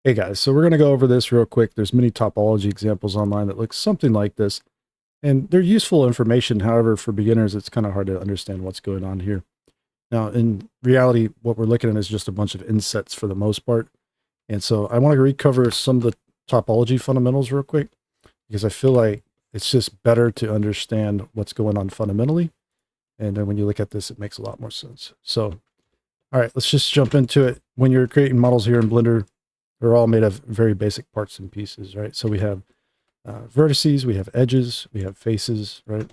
Hey guys, so we're going to go over this real quick. There's many topology examples online that look something like this, and they're useful information. However, for beginners, it's kind of hard to understand what's going on here. Now, in reality, what we're looking at is just a bunch of insets for the most part. And so I want to recover some of the topology fundamentals real quick, because I feel like it's just better to understand what's going on fundamentally. And then when you look at this, it makes a lot more sense. So, all right, let's just jump into it. When you're creating models here in Blender, they're all made of very basic parts and pieces, right? So we have vertices, we have edges, we have faces, right?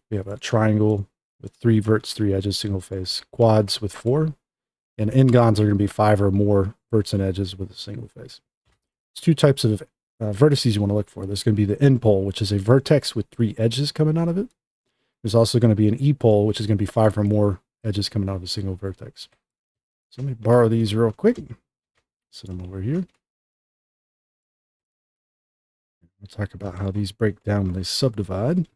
We have a triangle with 3 verts, 3 edges, single face, quads with 4, and n-gons are going to be 5 or more verts and edges with a single face. There's 2 types of vertices you want to look for. There's going to be the n-pole, which is a vertex with 3 edges coming out of it. There's also going to be an e-pole, which is going to be 5 or more edges coming out of a single vertex. So let me borrow these real quick. Set them over here. We'll talk about how these break down when they subdivide.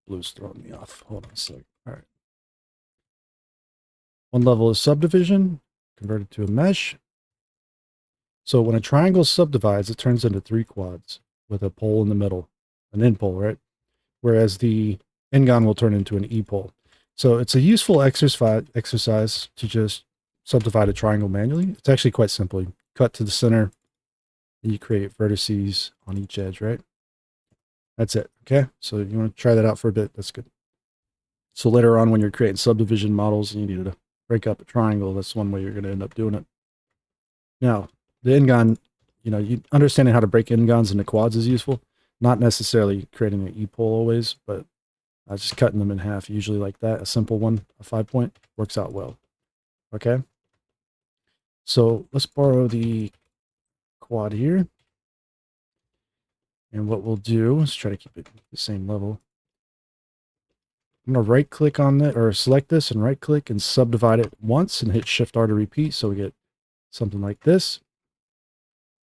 Blue's throwing me off. Hold on a sec. All right. One level is subdivision, converted to a mesh. So when a triangle subdivides, it turns into 3 quads with a pole in the middle, an n-pole, right? Whereas the n-gon will turn into an e-pole. So it's a useful exercise to just subdivide a triangle manually. It's actually quite simple. You cut to the center, and you create vertices on each edge, right? That's it. Okay. So you want to try that out for a bit. That's good. So later on, when you're creating subdivision models and you need to break up a triangle, that's one way you're going to end up doing it. Now, the n-gon, you understanding how to break n-gons into quads is useful. Not necessarily creating an e-pole always, but just cutting them in half, usually like that. A simple one, a 5-point, works out well. Okay. So let's borrow the quad here. And what we'll do is try to keep it the same level. I'm going to right click on it or select this and right click and subdivide it once and hit Shift R to repeat. So we get something like this.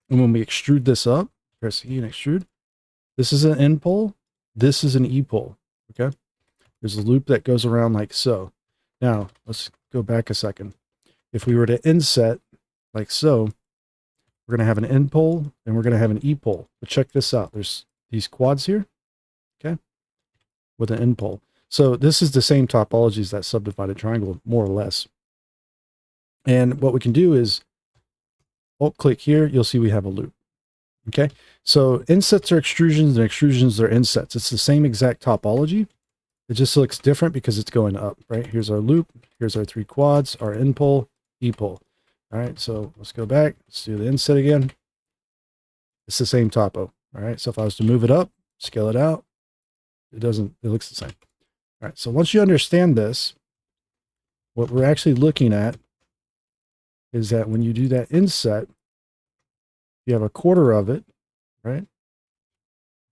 And when we extrude this up, press E and extrude, this is an N pole. This is an E pole. Okay. There's a loop that goes around like so. Now let's go back a second. If we were to inset like so, we're going to have an N pole and we're going to have an E pole. But check this out. There's these quads here. Okay. With an N pole. So this is the same topology as that subdivided triangle, more or less. And what we can do is alt click here, you'll see we have a loop. Okay, so insets are extrusions and extrusions are insets. It's the same exact topology. It just looks different because it's going up, right? Here's our loop. Here's our 3 quads, our N pole, E pole. All right, so let's go back. Let's do the inset again. It's the same topo. All right, so if I was to move it up, scale it out, it looks the same. All right, so once you understand this, what we're actually looking at is that when you do that inset, you have a quarter of it, right?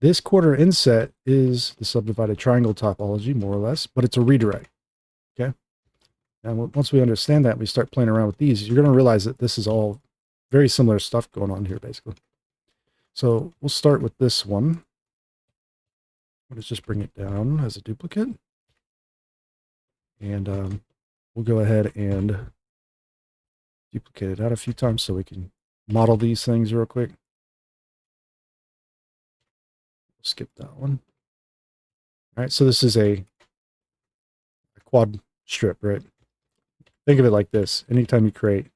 This quarter inset is the subdivided triangle topology, more or less, but it's a redirect, okay? And once we understand that, we start playing around with these, you're going to realize that this is all very similar stuff going on here, basically. So we'll start with this one. Let's just bring it down as a duplicate. And we'll go ahead and duplicate it out a few times so we can model these things real quick. Skip that one. All right, so this is a quad strip, right? Think of it like this. Anytime you create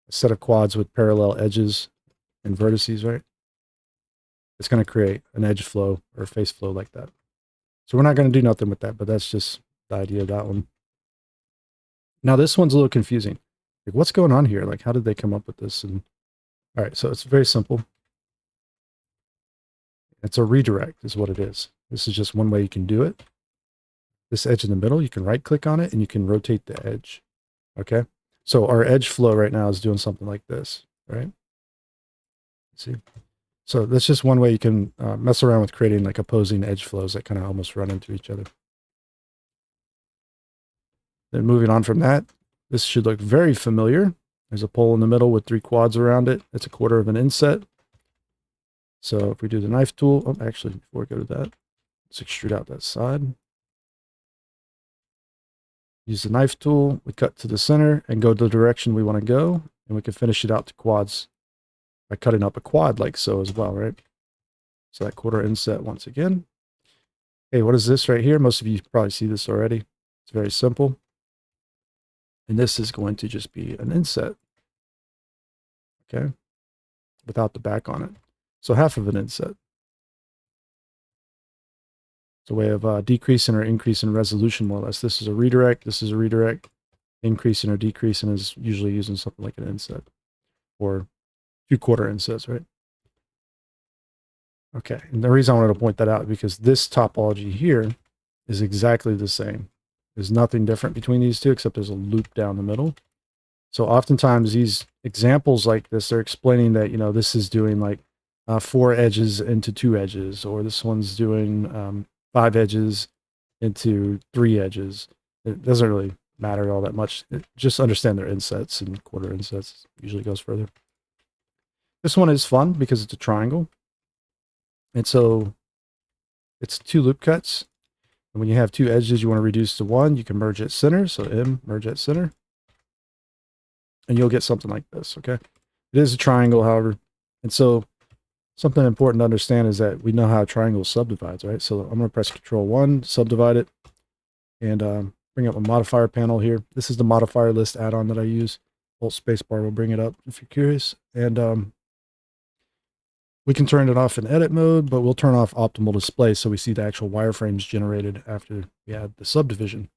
a set of quads with parallel edges and vertices, right? It's going to create an edge flow or a face flow like that. So we're not going to do nothing with that, but that's just the idea of that one. Now this one's a little confusing. Like, what's going on here? Like, how did they come up with this? And all right, so it's very simple. It's a redirect is what it is. This is just one way you can do it. This edge in the middle, you can right click on it and you can rotate the edge. Okay. So our edge flow right now is doing something like this, right? Let's see. So that's just one way you can mess around with creating like opposing edge flows that kind of almost run into each other. Then moving on from that, this should look very familiar. There's a pole in the middle with 3 quads around it. It's a quarter of an inset. So if we do the knife tool, oh, actually, before we go to that, let's extrude out that side. Use the knife tool, we cut to the center and go the direction we want to go, and we can finish it out to quads by cutting up a quad like so as well, right? So that quarter inset once again. Hey, what is this right here? Most of you probably see this already. It's very simple. And this is going to just be an inset, okay, without the back on it. So half of an inset. It's a way of decreasing or increasing resolution, more or less. This is a redirect. This is a redirect. Increasing or decreasing is usually using something like an inset or 2/4 insets, right? Okay, and the reason I wanted to point that out because this topology here is exactly the same. There's nothing different between these two except there's a loop down the middle. So oftentimes these examples like this, they're explaining that, you know, this is doing like 4 edges into 2 edges, or this one's doing 5 edges into 3 edges. It doesn't really matter all that much. Just understand their insets, and quarter insets usually goes further. This one is fun because it's a triangle. And so it's 2 loop cuts. And when you have 2 edges you want to reduce to 1, you can merge at center. So M, merge at center. And you'll get something like this, okay? It is a triangle, however. And so something important to understand is that we know how a triangle subdivides, right? So I'm going to press Control 1, subdivide it, and bring up a modifier panel here. This is the modifier list add-on that I use. Alt spacebar will bring it up if you're curious. And we can turn it off in edit mode, but we'll turn off optimal display so we see the actual wireframes generated after we add the subdivision.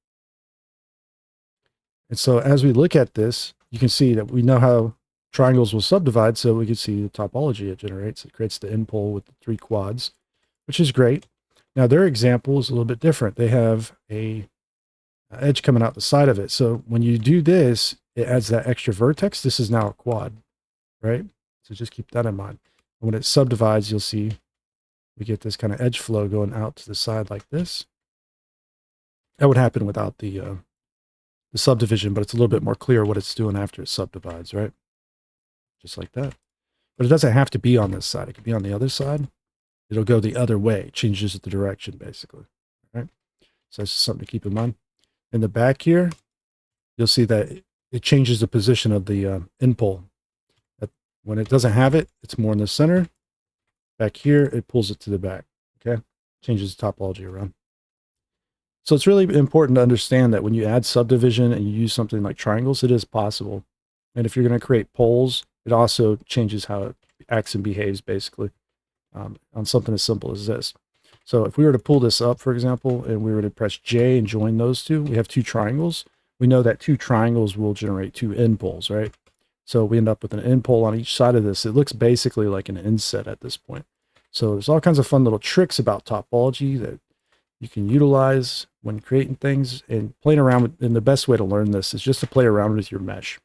And so as we look at this, you can see that we know how triangles will subdivide, so we can see the topology it generates. It creates the end pole with the 3 quads, which is great. Now their example is a little bit different. They have a edge coming out the side of it. So when you do this, it adds that extra vertex. This is now a quad, right? So just keep that in mind. When it subdivides, you'll see we get this kind of edge flow going out to the side like this. That would happen without the subdivision, but it's a little bit more clear what it's doing after it subdivides, right? Just like that. But it doesn't have to be on this side. It could be on the other side. It'll go the other way. It changes the direction, basically. All right? So that's just something to keep in mind. In the back here, you'll see that it changes the position of the end pole. When it doesn't have it, it's more in the center. Back here, it pulls it to the back. Okay? Changes the topology around. So it's really important to understand that when you add subdivision and you use something like triangles, it is possible. And if you're going to create poles, it also changes how it acts and behaves, basically, on something as simple as this. So if we were to pull this up, for example, and we were to press J and join those two, we have 2 triangles. We know that 2 triangles will generate 2 end poles, right? So we end up with an end pole on each side of this. It looks basically like an inset at this point. So there's all kinds of fun little tricks about topology that you can utilize when creating things and playing around with. And the best way to learn this is just to play around with your mesh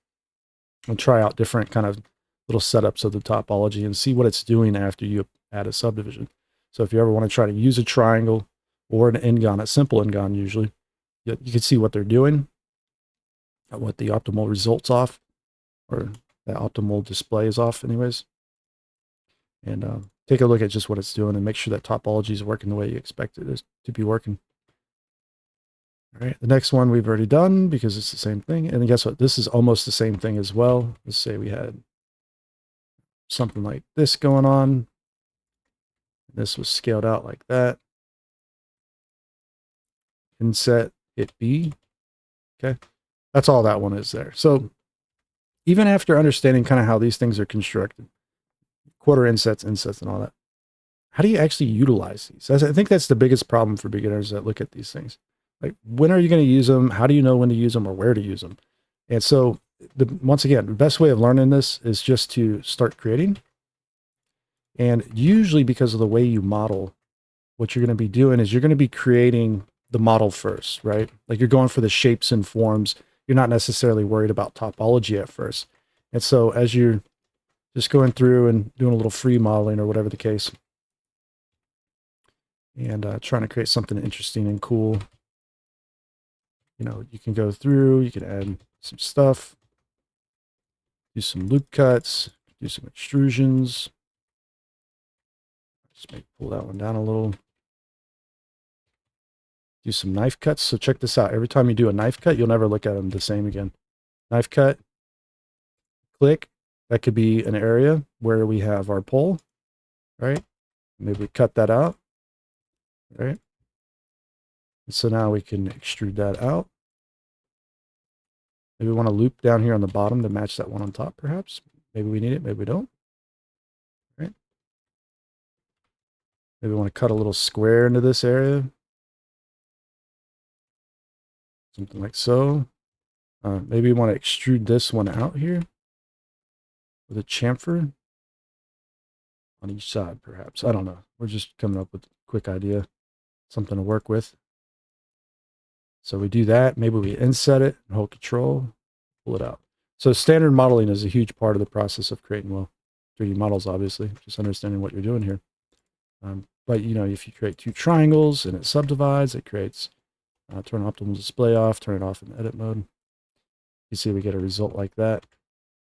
and try out different kind of little setups of the topology and see what it's doing after you add a subdivision. So if you ever want to try to use a triangle or an n-gon, a simple n-gon usually, you can see what they're doing, what the optimal results off, or the optimal display is off anyways. And take a look at just what it's doing and make sure that topology is working the way you expect it is to be working. All right, the next one we've already done because it's the same thing. And guess what? This is almost the same thing as well. Let's say we had something like this going on. This was scaled out like that. Inset, hit B. Okay, that's all that one is there. So even after understanding kind of how these things are constructed, quarter insets, and all that, how do you actually utilize these? I think that's the biggest problem for beginners that look at these things. Like, when are you going to use them? How do you know when to use them or where to use them? And so, once again, the best way of learning this is just to start creating. And usually because of the way you model, what you're going to be doing is you're going to be creating the model first, right? Like, you're going for the shapes and forms. You're not necessarily worried about topology at first. And so as you're just going through and doing a little free modeling or whatever the case, and trying to create something interesting and cool, you know, you can go through, you can add some stuff, do some loop cuts, do some extrusions. Just pull that one down a little. do some knife cuts. So check this out. Every time you do a knife cut, you'll never look at them the same again. Knife cut, click. That could be an area where we have our pole, right? Maybe we cut that out, right? And so now we can extrude that out. Maybe we want to loop down here on the bottom to match that one on top, perhaps. Maybe we need it, maybe we don't. Right? Maybe we want to cut a little square into this area. Something like so. Maybe we want to extrude this one out here with a chamfer on each side, perhaps. I don't know. We're just coming up with a quick idea, something to work with. So we do that. Maybe we inset it and hold control, pull it out. So standard modeling is a huge part of the process of creating, well, 3D models, obviously, just understanding what you're doing here. But, you know, if you create two triangles and it subdivides, it creates, turn optimal display off, turn it off in edit mode. You see we get a result like that.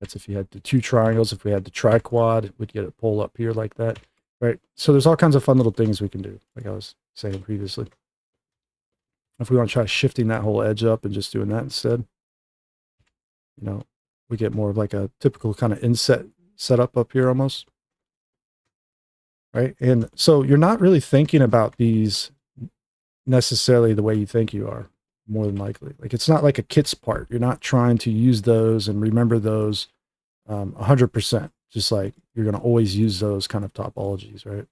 That's if you had the two triangles. If we had the triquad, we'd get a pole up here like that, right? So there's all kinds of fun little things we can do, like I was saying previously. If we want to try shifting that whole edge up and just doing that instead, you know, we get more of like a typical kind of inset setup up here almost, right? And so you're not really thinking about these necessarily the way you think you are, more than likely. Like it's not like a kits part. You're not trying to use those and remember those 100%. Just like you're going to always use those kind of topologies, right?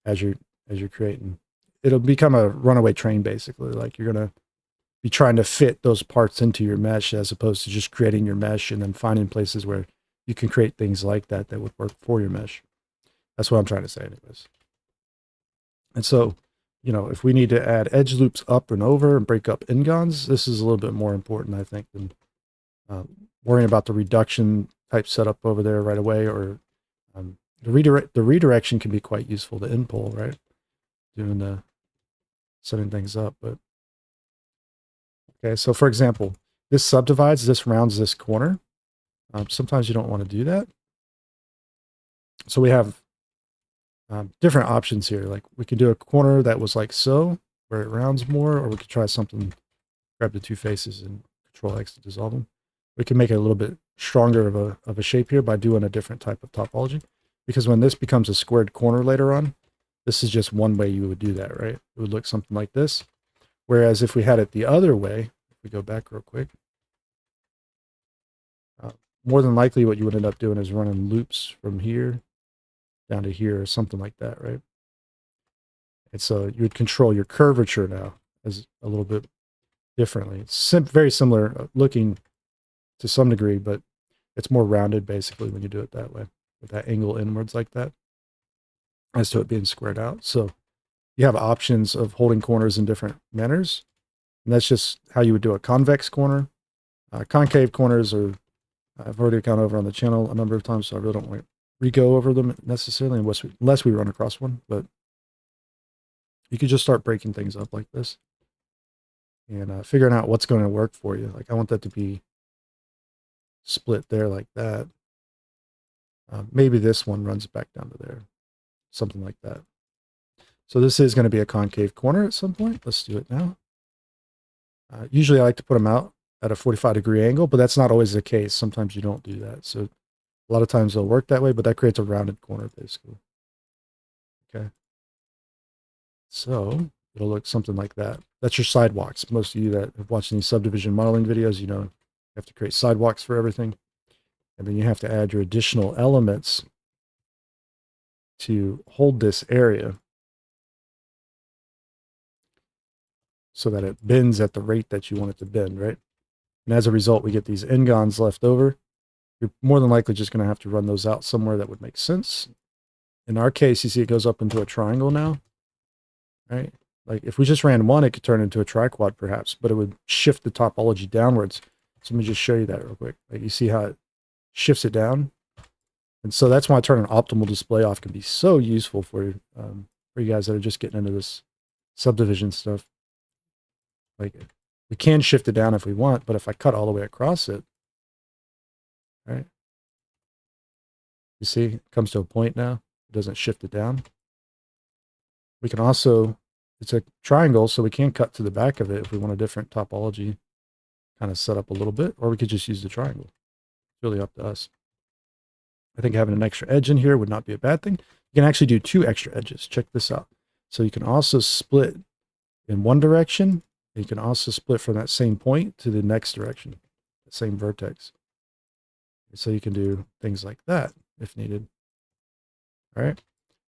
As you're creating, it'll become a runaway train basically. Like you're going to be trying to fit those parts into your mesh as opposed to just creating your mesh and then finding places where you can create things like that that would work for your mesh. That's what I'm trying to say anyways. And so, you know, if we need to add edge loops up and over and break up n-gons, this is a little bit more important, I think, than worrying about the reduction type setup over there right away, or the redirection can be quite useful, the in-pull, right? Doing the setting things up. But okay, so for example, this subdivides, this rounds this corner. Sometimes you don't want to do that. So we have different options here. Like we could do a corner that was like so, where it rounds more, or we could try something, grab the two faces and Control X to dissolve them. We can make it a little bit stronger of a shape here by doing a different type of topology. Because when this becomes a squared corner later on, this is just one way you would do that, right? It would look something like this. Whereas if we had it the other way, if we go back real quick, more than likely what you would end up doing is running loops from here down to here or something like that, right? And so you would control your curvature now as a little bit differently. It's very similar looking to some degree, but it's more rounded basically when you do it that way, with that angle inwards like that, as to it being squared out. So you have options of holding corners in different manners. And that's just how you would do a convex corner. Concave corners are, I've already gone over on the channel a number of times, so I really don't want to re-go over them necessarily unless we run across one. But you could just start breaking things up like this and figuring out what's going to work for you. Like I want that to be split there like that. Maybe this one runs back down to there, something like that. So this is going to be a concave corner at some point. Let's do it now. Usually I like to put them out at a 45-degree angle, but that's not always the case. Sometimes you don't do that. So a lot of times they'll work that way, but that creates a rounded corner basically. Okay. So it'll look something like that. That's your sidewalks. Most of you that have watched any subdivision modeling videos, you know, you have to create sidewalks for everything. And then you have to add your additional elements to hold this area so that it bends at the rate that you want it to bend, right? And as a result, we get these n-gons left over. You're more than likely just going to have to run those out somewhere that would make sense. In our case, you see it goes up into a triangle now, right? Like if we just ran one, it could turn into a triquad perhaps, but it would shift the topology downwards. So let me just show you that real quick. Like you see how it shifts it down? And so that's why turning optimal display off can be so useful for you guys that are just getting into this subdivision stuff. Like we can shift it down if we want, but if I cut all the way across it, right? You see, it comes to a point now. It doesn't shift it down. We can also it's a triangle, so we can cut to the back of it if we want a different topology kind of set up a little bit, or we could just use the triangle. It's really up to us. I think having an extra edge in here would not be a bad thing. You can actually do 2 extra edges. Check this out. So you can also split in one direction. You can also split from that same point to the next direction, the same vertex. So you can do things like that if needed. All right.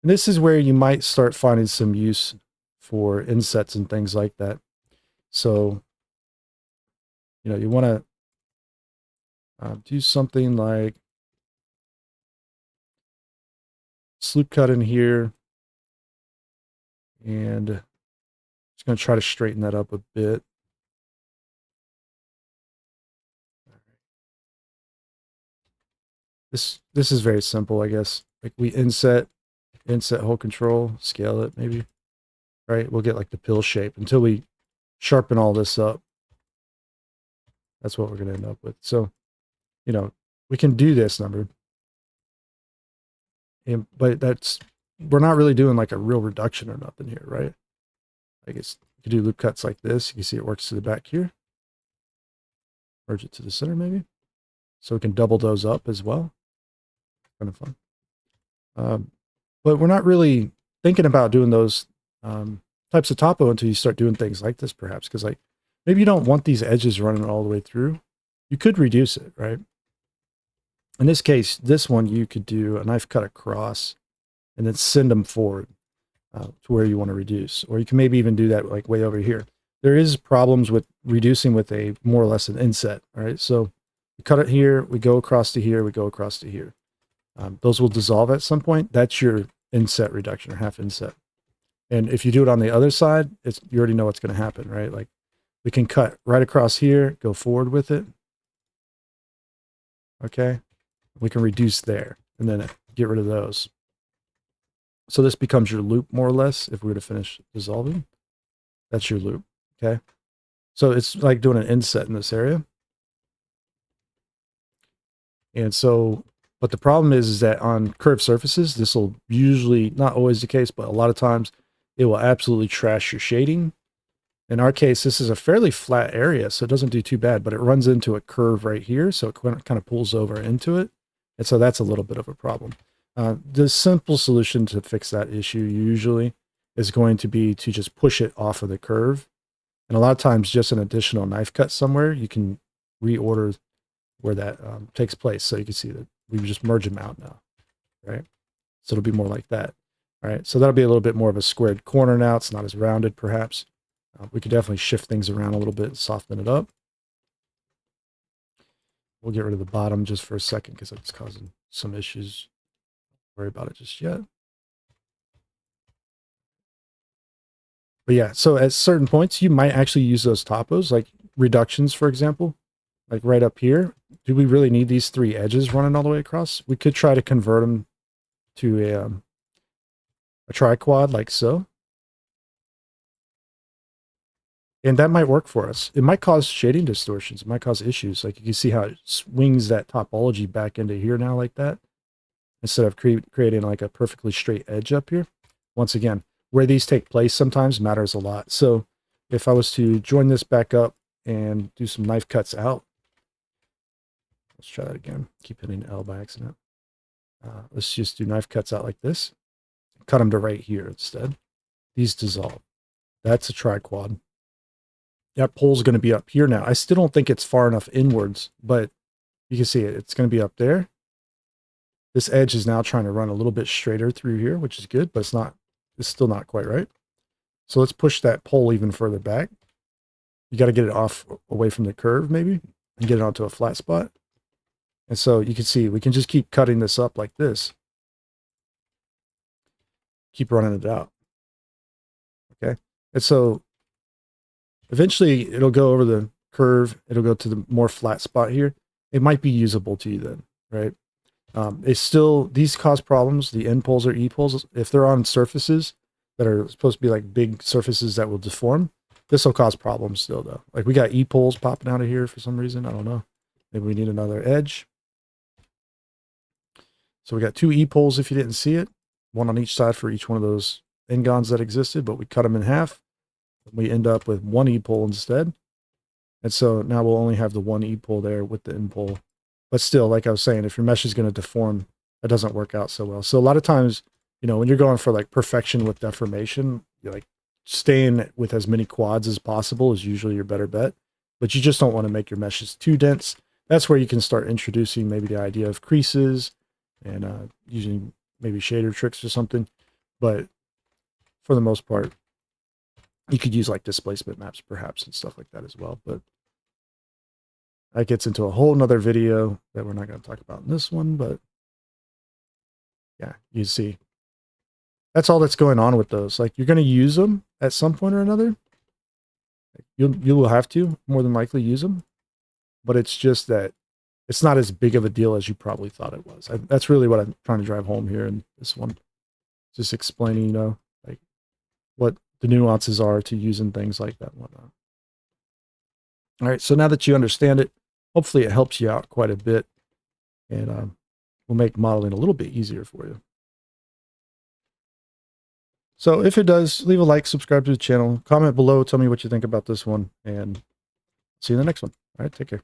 And this is where you might start finding some use for insets and things like that. So, you want to do something like sloop cut in here, and just going to try to straighten that up a bit. This is very simple, I guess. Like we inset hole control, scale it maybe, right? We'll get like the pill shape until we sharpen all this up. That's what we're going to end up with. So, we can do this number. But we're not really doing like a real reduction or nothing here, right? I guess you could do loop cuts like this. You can see it works to the back here. Merge it to the center maybe. So we can double those up as well. Kind of fun. But we're not really thinking about doing those types of topo until you start doing things like this, perhaps. Because like maybe you don't want these edges running all the way through. You could reduce it, right? In this case, this one, you could do a knife cut across and then send them forward to where you want to reduce. Or you can maybe even do that like way over here. There is problems with reducing with a more or less an inset, right? So we cut it here, we go across to here, we go across to here. Those will dissolve at some point. That's your inset reduction or half inset. And if you do it on the other side, you already know what's going to happen, right? Like we can cut right across here, go forward with it. Okay. We can reduce there and then get rid of those. So this becomes your loop more or less. If we were to finish dissolving, that's your loop. Okay. So it's like doing an inset in this area. And so, but the problem is that on curved surfaces, this will usually, not always the case, but a lot of times it will absolutely trash your shading. In our case, this is a fairly flat area, so it doesn't do too bad, but it runs into a curve right here. So it kind of pulls over into it. And so that's a little bit of a problem. The simple solution to fix that issue usually is going to be to just push it off of the curve. And a lot of times just an additional knife cut somewhere, you can reorder where that takes place. So you can see that we just merge them out now, right? So it'll be more like that. All right, so that'll be a little bit more of a squared corner now. It's not as rounded perhaps. We could definitely shift things around a little bit and soften it up. We'll get rid of the bottom just for a second because it's causing some issues. Don't worry about it just yet. But yeah, so at certain points, you might actually use those topos, like reductions, for example, like right up here. Do we really need these 3 edges running all the way across? We could try to convert them to a triquad like so. And that might work for us. It might cause shading distortions. It might cause issues. Like you can see how it swings that topology back into here now like that. Instead of creating like a perfectly straight edge up here. Once again, where these take place sometimes matters a lot. So if I was to join this back up and do some knife cuts out. Let's try that again. Keep hitting L by accident. Let's just do knife cuts out like this. Cut them to right here instead. These dissolve. That's a triquad. That pole's going to be up here now. I still don't think it's far enough inwards, but you can see it. It's going to be up there. This edge is now trying to run a little bit straighter through here, which is good, but it's still not quite right. So let's push that pole even further back. You got to get it off away from the curve maybe and get it onto a flat spot. And so you can see we can just keep cutting this up like this. Keep running it out. Okay. And so eventually it'll go over the curve. It'll go to the more flat spot here. It might be usable to you then, right? It's still, these cause problems, the end poles or E poles, if they're on surfaces that are supposed to be like big surfaces that will deform, this will cause problems still though. Like we got E poles popping out of here for some reason. I don't know. Maybe we need another edge. So we got 2 E poles if you didn't see it. One on each side for each one of those N-gons that existed, but we cut them in half. We end up with one E-pole instead. And so now we'll only have the one E-pole there with the N-pole. But still, like I was saying, if your mesh is going to deform, that doesn't work out so well. So a lot of times, you know, when you're going for like perfection with deformation, you're like staying with as many quads as possible is usually your better bet. But you just don't want to make your meshes too dense. That's where you can start introducing maybe the idea of creases and using maybe shader tricks or something. But for the most part, you could use like displacement maps perhaps and stuff like that as well. But that gets into a whole nother video that we're not going to talk about in this one. But yeah, you see, that's all that's going on with those. Like you're going to use them at some point or another. You will have to more than likely use them, but it's just that it's not as big of a deal as you probably thought it was. That's really what I'm trying to drive home here in this one. Just explaining, you know, like what the nuances are to using things like that and whatnot. All right, so now that you understand it, hopefully it helps you out quite a bit and will make modeling a little bit easier for you. So if it does, leave a like, subscribe to the channel, comment below, tell me what you think about this one, and see you in the next one. All right, take care.